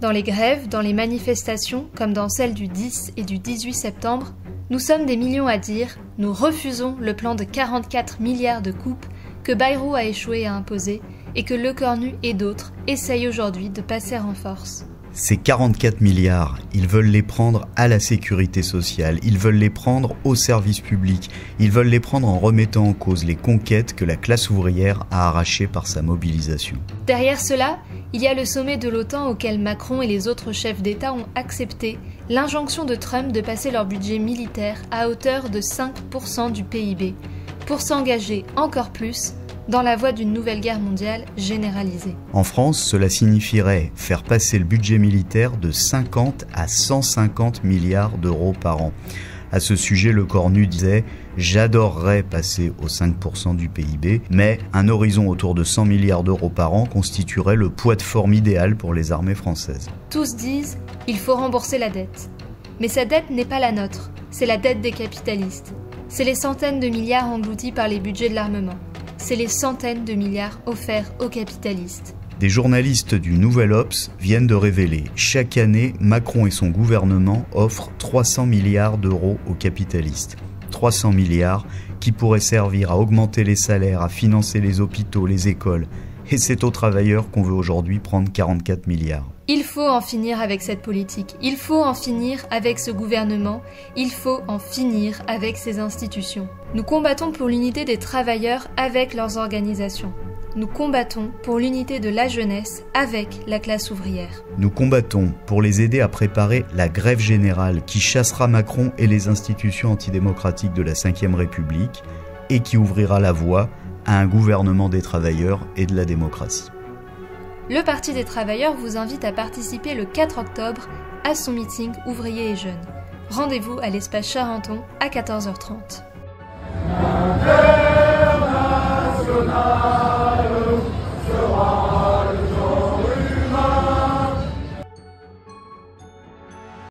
Dans les grèves, dans les manifestations, comme dans celles du 10 et du 18 septembre, nous sommes des millions à dire « Nous refusons le plan de 44 milliards de coupes que Bayrou a échoué à imposer et que Lecornu et d'autres essayent aujourd'hui de passer en force. » Ces 44 milliards, ils veulent les prendre à la sécurité sociale, ils veulent les prendre au service public, ils veulent les prendre en remettant en cause les conquêtes que la classe ouvrière a arrachées par sa mobilisation. Derrière cela, il y a le sommet de l'OTAN auquel Macron et les autres chefs d'État ont accepté l'injonction de Trump de passer leur budget militaire à hauteur de 5% du PIB, pour s'engager encore plus dans la voie d'une nouvelle guerre mondiale généralisée. En France, cela signifierait faire passer le budget militaire de 50 à 150 milliards d'euros par an. À ce sujet, Lecornu disait « J'adorerais passer aux 5% du PIB, mais un horizon autour de 100 milliards d'euros par an constituerait le poids de forme idéal pour les armées françaises. » Tous disent « Il faut rembourser la dette ». Mais cette dette n'est pas la nôtre, c'est la dette des capitalistes. C'est les centaines de milliards engloutis par les budgets de l'armement. C'est les centaines de milliards offerts aux capitalistes. Des journalistes du Nouvel Obs viennent de révéler « Chaque année, Macron et son gouvernement offrent 300 milliards d'euros aux capitalistes. 300 milliards qui pourraient servir à augmenter les salaires, à financer les hôpitaux, les écoles. Et c'est aux travailleurs qu'on veut aujourd'hui prendre 44 milliards. » Il faut en finir avec cette politique, il faut en finir avec ce gouvernement, il faut en finir avec ces institutions. Nous combattons pour l'unité des travailleurs avec leurs organisations. Nous combattons pour l'unité de la jeunesse avec la classe ouvrière. Nous combattons pour les aider à préparer la grève générale qui chassera Macron et les institutions antidémocratiques de la Ve République et qui ouvrira la voie à un gouvernement des travailleurs et de la démocratie. Le Parti des travailleurs vous invite à participer le 4 octobre à son meeting ouvriers et jeunes. Rendez-vous à l'espace Charenton à 14h30.